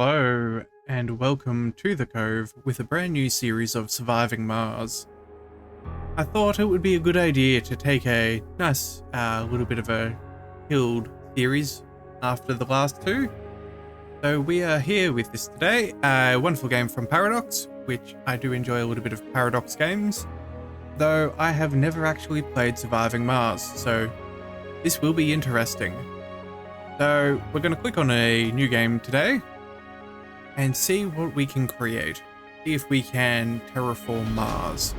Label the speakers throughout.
Speaker 1: Hello, and welcome to the Cove with a brand new series of Surviving Mars. I thought it would be a good idea to take a nice little bit of a killed series after the last two. So we are here with this today, a wonderful game from Paradox, which I do enjoy a little bit of Paradox games, though I have never actually played Surviving Mars, so this will be interesting. So we're going to click on a new game today and see what we can create. See if we can terraform Mars.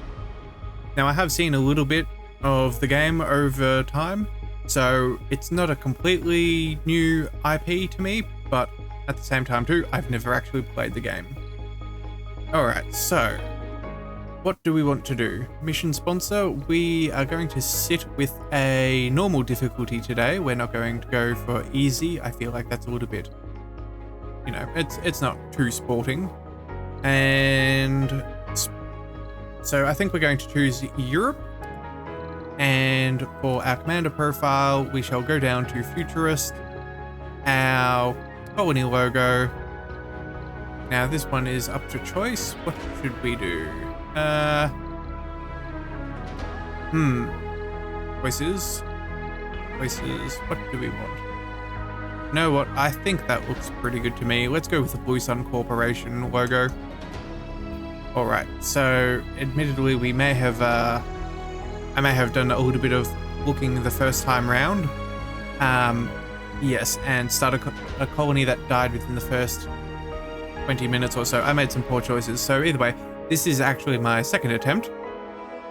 Speaker 1: Now I have seen a little bit of the game over time, so it's not a completely new IP to me, but at the same time too, I've never actually played the game. Alright, so what do we want to do? Mission sponsor, we are going to sit with a normal difficulty today. We're not going to go for easy. I feel like that's a little bit, you know, it's not too sporting. And so I think we're going to choose Europe. And for our commander profile, we shall go down to futurist, our colony logo. Now this one is up to choice. What should we do? Choices, what do we want? You know what, I think that looks pretty good to me. Let's go with the Blue Sun Corporation logo. Alright, so admittedly we may have, I may have done a little bit of looking the first time round. Yes, and started a colony that died within the first 20 minutes or so. I made some poor choices, so either way, this is actually my second attempt.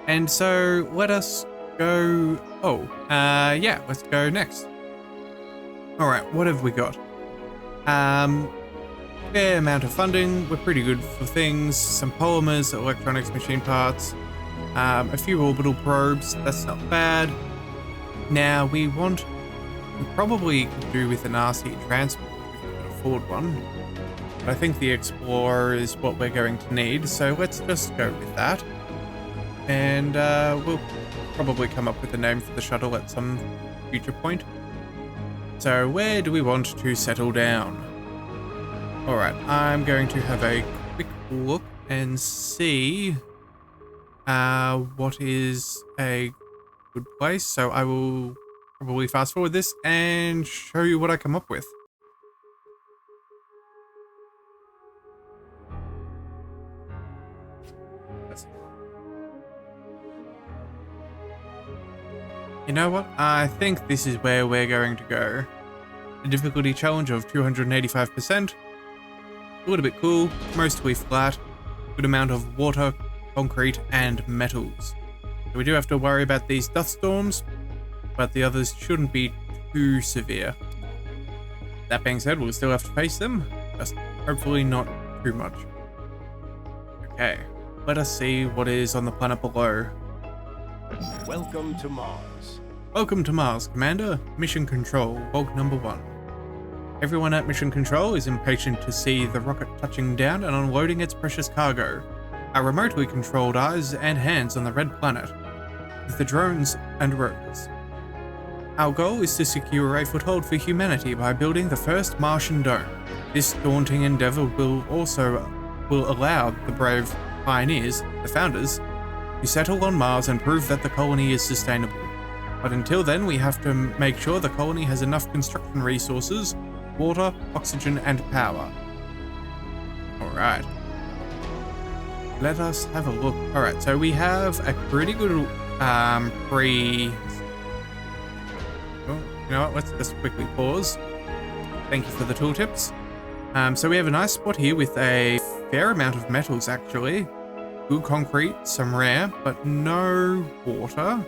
Speaker 1: And so let us go, yeah, let's go next. Alright, what have we got? Fair amount of funding, we're pretty good for things, some polymers, electronics, machine parts, a few orbital probes, that's not bad. Now we probably could do with an RC transport if we can afford one. But I think the Explorer is what we're going to need, so let's just go with that. And we'll probably come up with a name for the shuttle at some future point. So where do we want to settle down? Alright, I'm going to have a quick look and see what is a good place. So I will probably fast forward this and show you what I come up with. You know what? I think this is where we're going to go. A difficulty challenge of 285%. A little bit cool, mostly flat, good amount of water, concrete, and metals. So we do have to worry about these dust storms, but the others shouldn't be too severe. That being said, we'll still have to face them, just hopefully not too much. Okay, let us see what is on the planet below.
Speaker 2: Welcome to Mars.
Speaker 1: Welcome to Mars, Commander. Mission Control, log number 1. Everyone at Mission Control is impatient to see the rocket touching down and unloading its precious cargo. Our remotely controlled eyes and hands on the red planet, with the drones and rovers. Our goal is to secure a foothold for humanity by building the first Martian dome. This daunting endeavor will allow the brave pioneers, the founders, to settle on Mars and prove that the colony is sustainable. But until then, we have to make sure the colony has enough construction resources, water, oxygen, and power. Alright. Let us have a look. Alright, so we have a pretty good you know what, let's just quickly pause. Thank you for the tooltips. So we have a nice spot here with a fair amount of metals actually. Good concrete, some rare, but no water.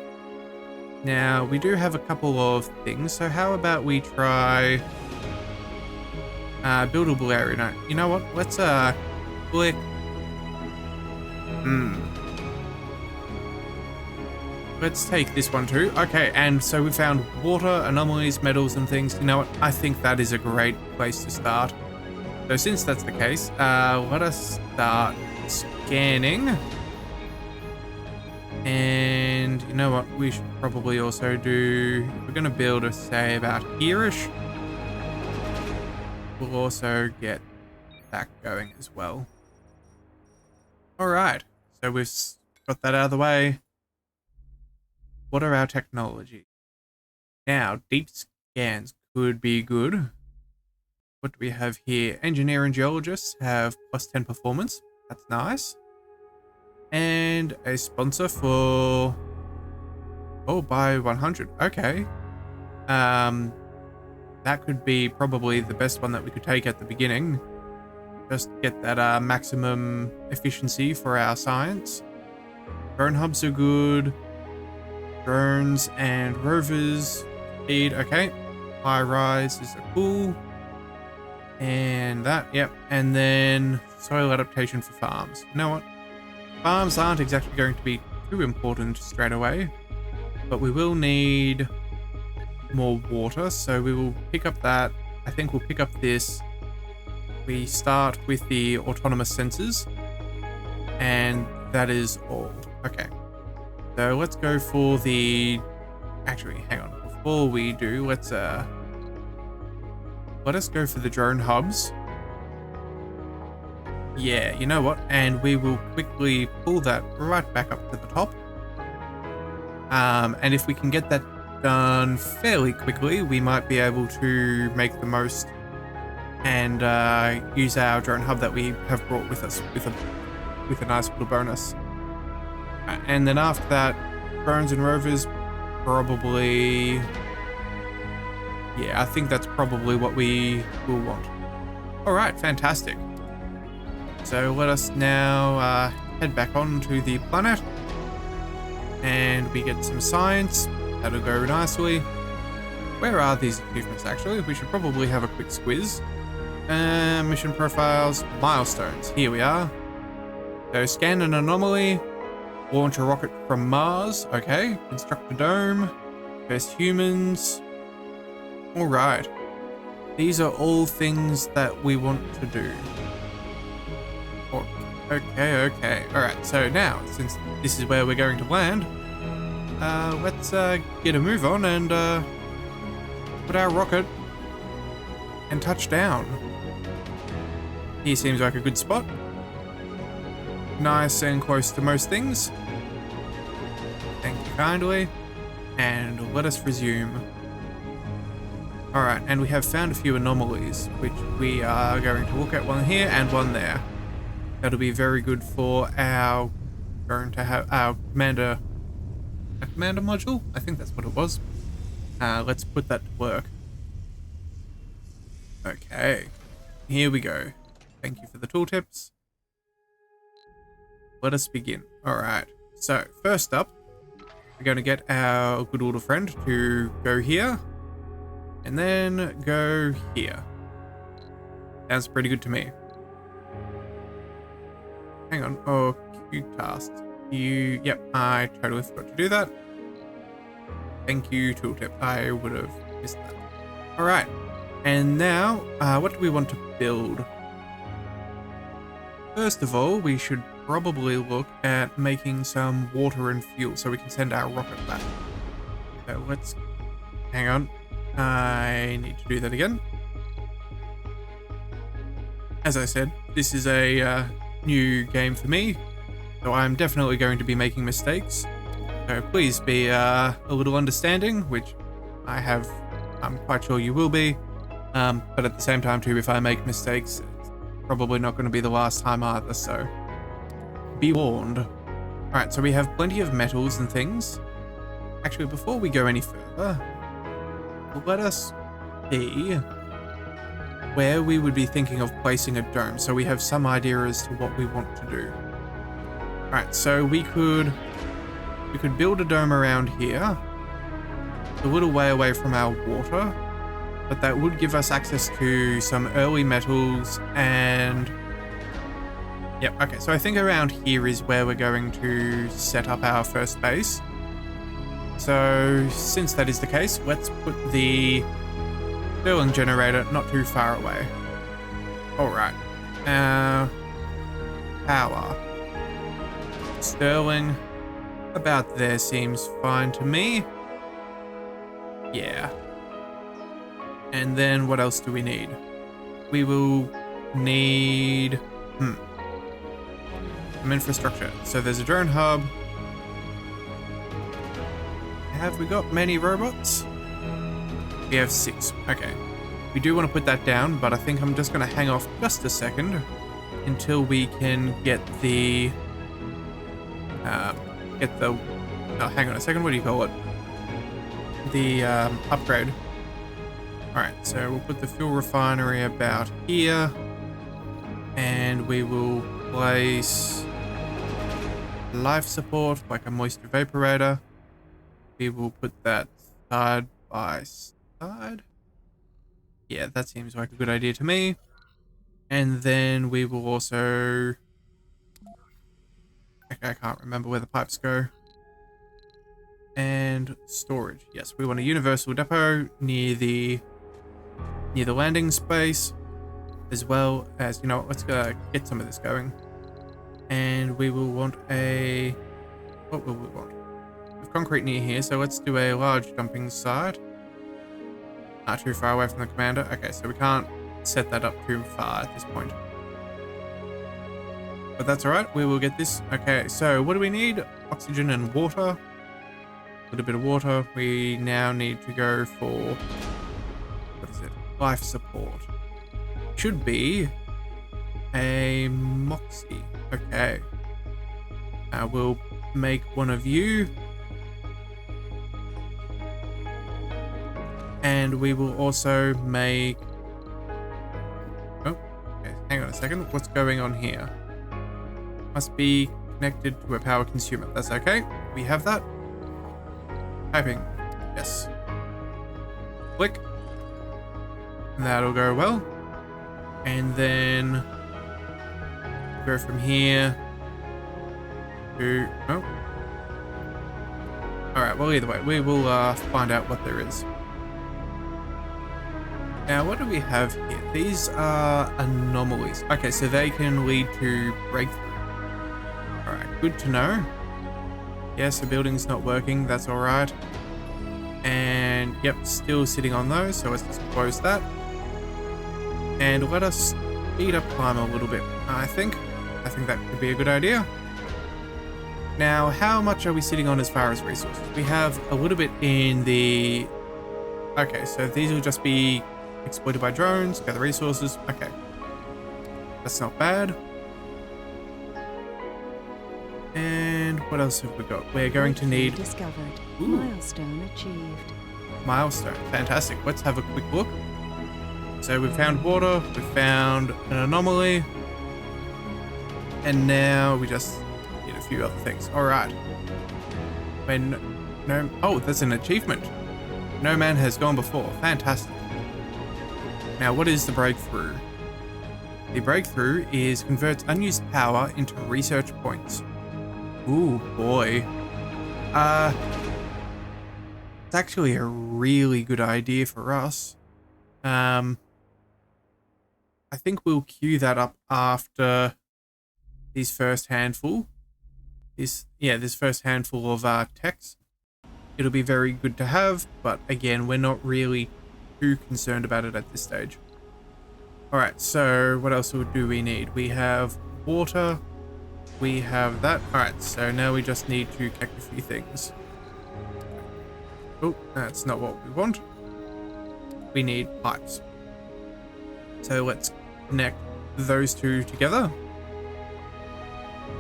Speaker 1: Now, we do have a couple of things, so how about we try buildable area? No, you know what? Let's click. Let's take this one too. Okay, and so we found water, anomalies, metals, and things. You know what? I think that is a great place to start. So since that's the case, let us start scanning. And you know what, we should probably also do, we're going to build say about here-ish. We'll also get back going as well. Alright, so we've got that out of the way. What are our technology? Now, deep scans could be good. What do we have here? Engineer and geologists have +10 performance. That's nice. And a sponsor for... Oh, by 100. Okay. That could be probably the best one that we could take at the beginning. Just get that maximum efficiency for our science. Drone hubs are good. Drones and rovers. Speed, okay. High rises are cool. And that, yep. And then soil adaptation for farms. You know what? Farms aren't exactly going to be too important straight away. But we will need more water, so we will pick up that. I think we'll pick up this. We start with the autonomous sensors, and that is all. Okay, so let's go for the... Actually, hang on. Before we do, let us go for the drone hubs. Yeah, you know what? And we will quickly pull that right back up to the top. And if we can get that done fairly quickly, we might be able to make the most and use our drone hub that we have brought with us with a nice little bonus. And then after that, drones and rovers, probably... Yeah, I think that's probably what we will want. Alright, fantastic. So let us now head back on to the planet. And we get some science. That'll go nicely. Where are these achievements, actually? We should probably have a quick squiz. Mission profiles, milestones. Here we are. So scan an anomaly. Launch a rocket from Mars. Okay. Construct a dome. Best humans. Alright. These are all things that we want to do. Okay. Alright, so now, since this is where we're going to land, let's get a move on and put our rocket and touch down. Here seems like a good spot. Nice and close to most things. Thank you kindly. And let us resume. Alright, and we have found a few anomalies, which we are going to look at, one here and one there. That'll be very good for our going to have our commander module. I think that's what it was. Let's put that to work. Okay, here we go. Thank you for the tooltips. Let us begin. All right. So first up, we're going to get our good little friend to go here, and then go here. Sounds pretty good to me. Hang on. Oh, queue tasks. Yep, I totally forgot to do that. Thank you, tooltip. I would have missed that. All right. And now, what do we want to build? First of all, we should probably look at making some water and fuel so we can send our rocket back. So let's... Hang on. I need to do that again. As I said, this is a new game for me, so I'm definitely going to be making mistakes. So please be a little understanding, which I'm quite sure you will be. But at the same time too, if I make mistakes, it's probably not going to be the last time either, so be warned. Alright, so we have plenty of metals and things. Actually, before we go any further, let us see where we would be thinking of placing a dome, so we have some idea as to what we want to do. Alright, so we could build a dome around here, a little way away from our water, but that would give us access to some early metals and... Yep, okay, so I think around here is where we're going to set up our first base. So, since that is the case, let's put the Stirling generator not too far away. Alright. Power. Stirling. About there seems fine to me. Yeah. And then what else do we need? We will need some infrastructure. So there's a drone hub. Have we got many robots? We have 6. Okay. We do want to put that down, but I think I'm just going to hang off just a second until we can get the oh, hang on a second, what do you call it? The upgrade. Alright, so we'll put the fuel refinery about here, and we will place life support, like a moisture evaporator. We will put that side by side. Yeah, that seems like a good idea to me. And then we will also... Okay, I can't remember where the pipes go. And storage. Yes, we want a universal depot near the landing space, as well as, you know what, let's get some of this going. And we will want a... What will we want? We have concrete near here, so let's do a large dumping site. Not too far away from the commander. Okay, so we can't set that up too far at this point. But that's alright, we will get this. Okay, so what do we need? Oxygen and water. A little bit of water. We now need to go for... What is it? Life support. Should be a Moxie. Okay. We'll make one of you. And we will also make... Oh, okay. Hang on a second. What's going on here? Must be connected to a power consumer. That's okay. We have that. Typing. Yes. Click. That'll go well. And then go from here to... Oh. Alright, well either way, we will find out what there is. Now, what do we have here? These are anomalies. Okay, so they can lead to breakthrough. Alright, good to know. Yes, the building's not working, that's alright. And, yep, still sitting on those, so let's just close that. And let us speed up time a little bit, I think. I think that could be a good idea. Now, how much are we sitting on as far as resources? We have a little bit in the... Okay, so these will just be exploited by drones, gather resources. Okay. That's not bad. And what else have we got? We're going to need...
Speaker 3: Discovered.
Speaker 1: Ooh.
Speaker 3: Milestone achieved.
Speaker 1: Milestone. Fantastic. Let's have a quick look. So we found water, we found an anomaly, and now we just need a few other things. Alright. When no... Oh, that's an achievement. No man has gone before. Fantastic. Now, what is the breakthrough? The breakthrough is converts unused power into research points. Ooh, boy. It's actually a really good idea for us. I think we'll queue that up after this first handful. This first handful of techs. It'll be very good to have, but again, we're not really too concerned about it at this stage. Alright, so what else do we need? We have water. We have that. Alright, so now we just need to connect a few things. Oh, that's not what we want. We need pipes. So let's connect those two together.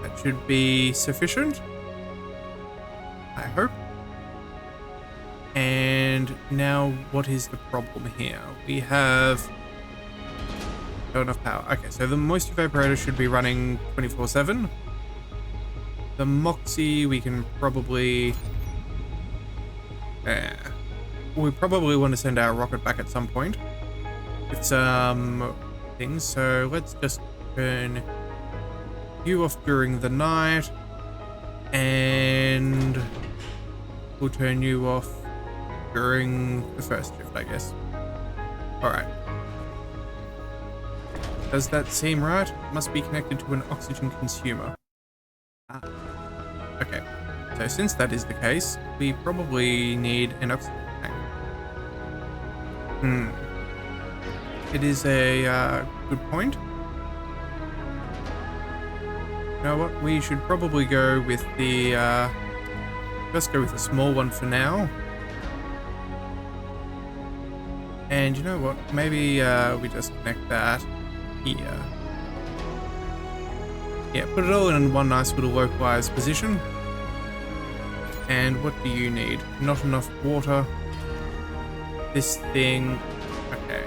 Speaker 1: That should be sufficient, I hope. And now what is the problem here? We have not enough power. Okay, so the moisture evaporator should be running 24/7. The Moxie we can probably... we probably want to send our rocket back at some point with some things, so let's just turn you off during the night, and we'll turn you off during the first shift, I guess. Alright. Does that seem right? Must be connected to an oxygen consumer. Okay. So since that is the case, we probably need an oxygen tank. It is a good point. know what? We should probably go with the, let's go with the small one for now. And you know what? Maybe we just connect that here. Yeah, put it all in one nice little localized position. And what do you need? Not enough water. This thing. Okay.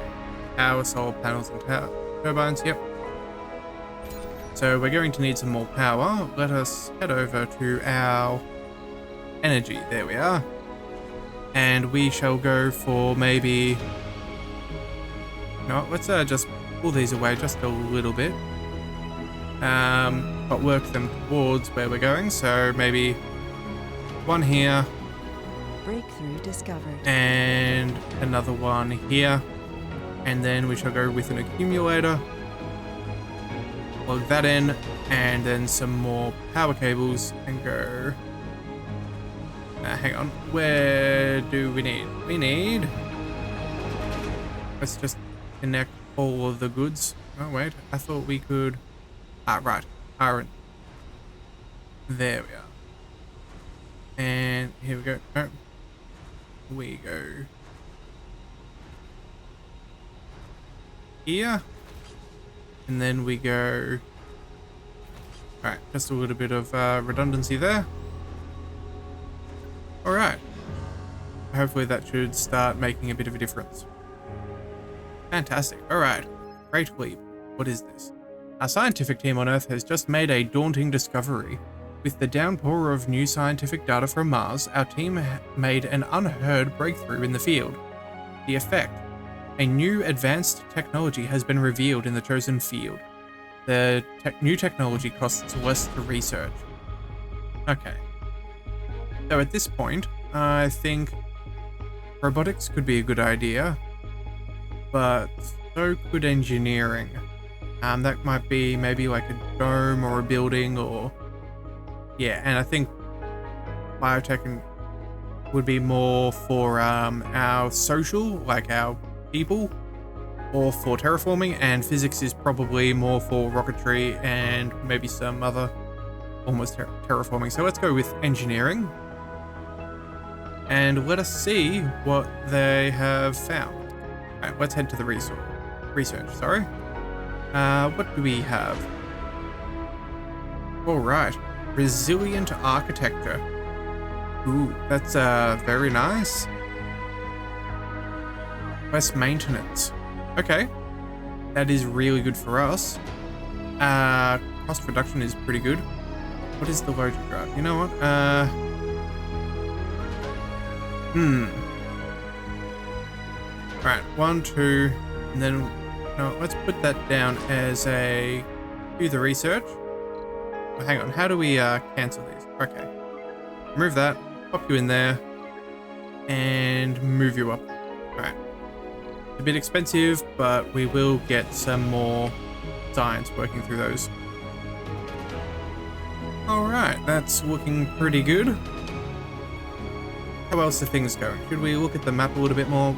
Speaker 1: Power, solar panels, and turbines. Yep. So we're going to need some more power. Let us head over to our energy. There we are. And we shall go for maybe... No, let's just pull these away just a little bit. But work them towards where we're going. So maybe one here.
Speaker 3: Breakthrough discovered.
Speaker 1: And another one here. And then we shall go with an accumulator. Plug that in. And then some more power cables and go... hang on. Where do we need? We need... Let's just connect all of the goods. Oh, wait. I thought we could... Ah, right. Iron. There we are. And here we go. Oh. We go... here. And then we go... Alright, just a little bit of redundancy there. Alright. Hopefully that should start making a bit of a difference. Fantastic. Alright. Great leap. What is this? Our scientific team on Earth has just made a daunting discovery. With the downpour of new scientific data from Mars, our team made an unheard breakthrough in the field. The effect: a new advanced technology has been revealed in the chosen field. The new technology costs less to research. Okay. So at this point, I think robotics could be a good idea, but so could engineering. That might be maybe like a dome or a building or... Yeah, and I think biotech would be more for our social, like our people, or for terraforming, and physics is probably more for rocketry and maybe some other almost terraforming. So let's go with engineering. And let us see what they have found. Alright, let's head to the research, sorry. What do we have? Alright. Resilient architecture. Ooh, that's very nice. Less maintenance. Okay. That is really good for us. Cost reduction is pretty good. What is the logic drive? You know what? Alright, 1, 2, and then no, let's put that down as a do the research. Oh, hang on, how do we cancel these? Okay. Remove that, pop you in there, and move you up. Alright. A bit expensive, but we will get some more science working through those. Alright, that's looking pretty good. How else are things going? Should we look at the map a little bit more?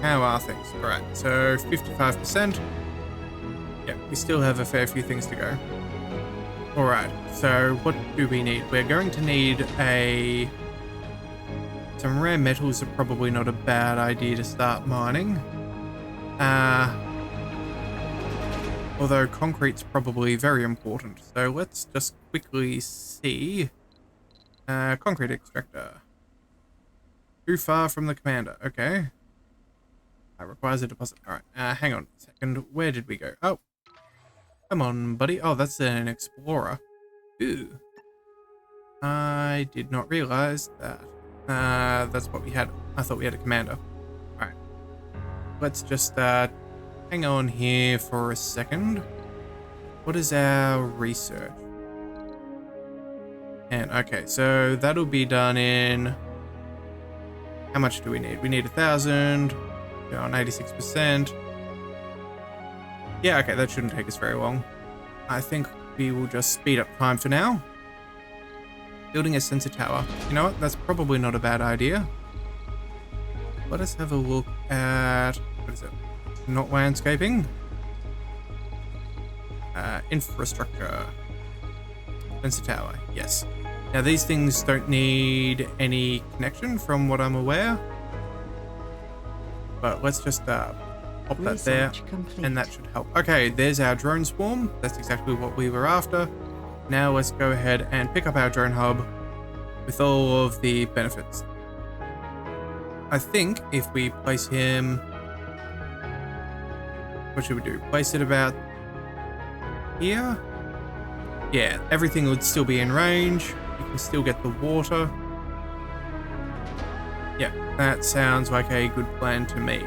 Speaker 1: How are things? Alright, so 55%. Yeah, we still have a fair few things to go. Alright, so what do we need? We're going to need some rare metals are probably not a bad idea to start mining. Although concrete's probably very important. So let's just quickly see. Concrete extractor. Too far from the commander. Okay. Requires a deposit. Alright, hang on a second. Where did we go? Oh. Come on, buddy. Oh, that's an explorer. Ooh. I did not realize that. That's what we had. I thought we had a commander. Alright. Let's just hang on here for a second. What is our research? And okay, so that'll be done in... How much do we need? We need 1,000. We're on 86%. Yeah, okay, that shouldn't take us very long. I think we will just speed up time for now. Building a sensor tower. You know what? That's probably not a bad idea. Let us have a look at... What is it? Not landscaping. Infrastructure. Sensor tower, yes. Now these things don't need any connection from what I'm aware. But let's just pop that there,
Speaker 3: complete.
Speaker 1: and that should help. Okay, there's our drone swarm. That's exactly what we were after. Now let's go ahead and pick up our drone hub with all of the benefits. I think if we place him... What should we do? Place it about here? Yeah, everything would still be in range. You can still get the water. Yeah, that sounds like a good plan to me.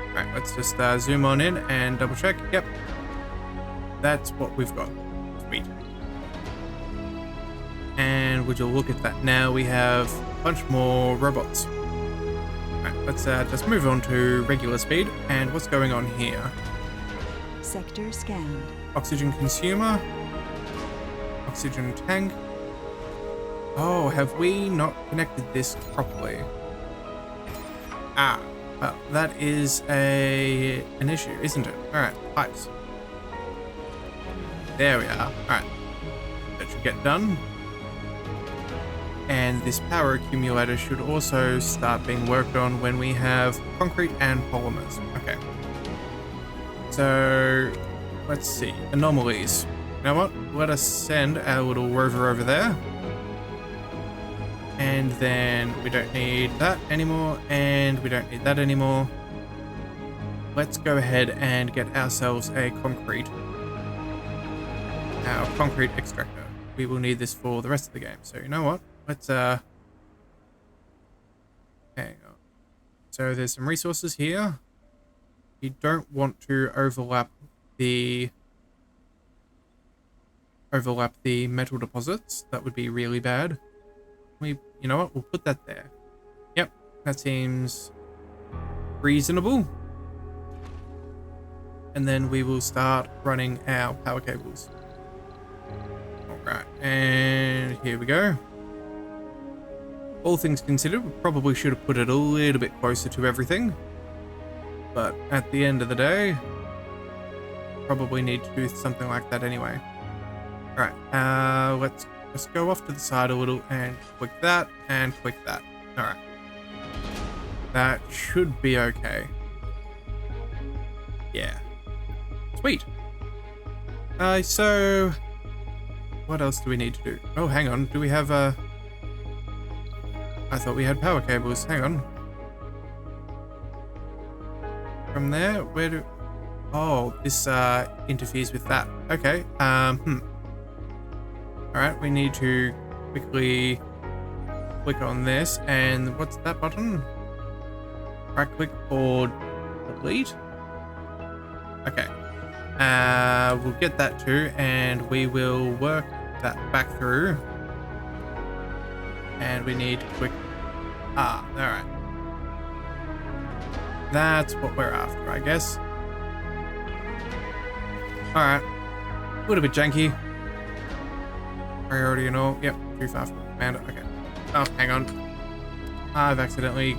Speaker 1: Alright, let's just zoom on in and double check. Yep, that's what we've got. Sweet. And would you look at that, now we have a bunch more robots. Alright, let's just move on to regular speed. And what's going on here?
Speaker 3: Sector scanned.
Speaker 1: Oxygen consumer. Oxygen tank. Oh, have we not connected this properly? Ah, well, that is an issue, isn't it? Alright, pipes. There we are. Alright. That should get done. And this power accumulator should also start being worked on when we have concrete and polymers. Okay. So, let's see. Anomalies. You know what? Let us send our little rover over there. And then we don't need that anymore, and we don't need that anymore. Let's go ahead and get ourselves a concrete. Our concrete extractor. We will need this for the rest of the game. So you know what? Let's hang on. So there's some resources here. You don't want to overlap the metal deposits. That would be really bad. You know what? We'll put that there. Yep, that seems reasonable. And then we will start running our power cables. Alright, and here we go. All things considered, we probably should have put it a little bit closer to everything. But at the end of the day, probably need to do something like that anyway. Alright, let's just go off to the side a little and click that and click that. Alright. That should be okay. Yeah. Sweet. So what else do we need to do? Oh, hang on. Do we have I thought we had power cables. Hang on. From there, where do... Oh, this interferes with that. Okay. Alright, we need to quickly click on this, and what's that button? Right click or delete? Okay. We'll get that too, and we will work that back through. And we need to click... Ah, alright. That's what we're after, I guess. Alright. A little bit janky. Priority and all. Yep, too far from the commander. Okay. Oh, hang on. I've accidentally...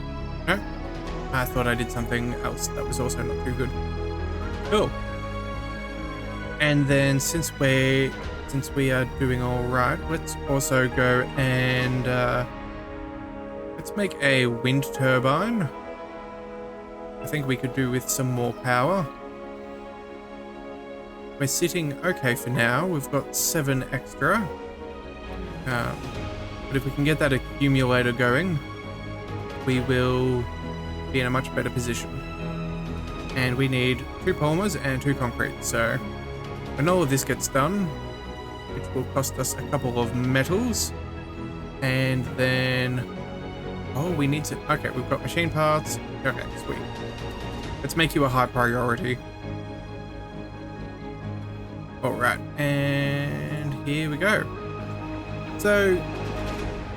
Speaker 1: No. I thought I did something else that was also not too good. Cool. And then since we are doing all right, let's also go and let's make a wind turbine. I think we could do with some more power. We're sitting okay for now. We've got 7 extra. But if we can get that accumulator going, we will be in a much better position. And we need 2 polymers and 2 concrete. So when all of this gets done, which will cost us a couple of metals, and then... Oh, we need to... Okay, we've got machine parts. Okay, sweet. Let's make you a high priority. Alright, and here we go. So,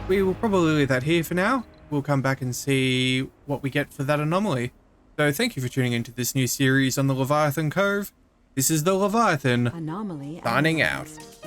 Speaker 1: we will probably leave that here for now. We'll come back and see what we get for that anomaly. So thank you for tuning into this new series on the Leviathan Cove. This is the Leviathan,
Speaker 3: Anomaly
Speaker 1: signing
Speaker 3: analyzed.
Speaker 1: out.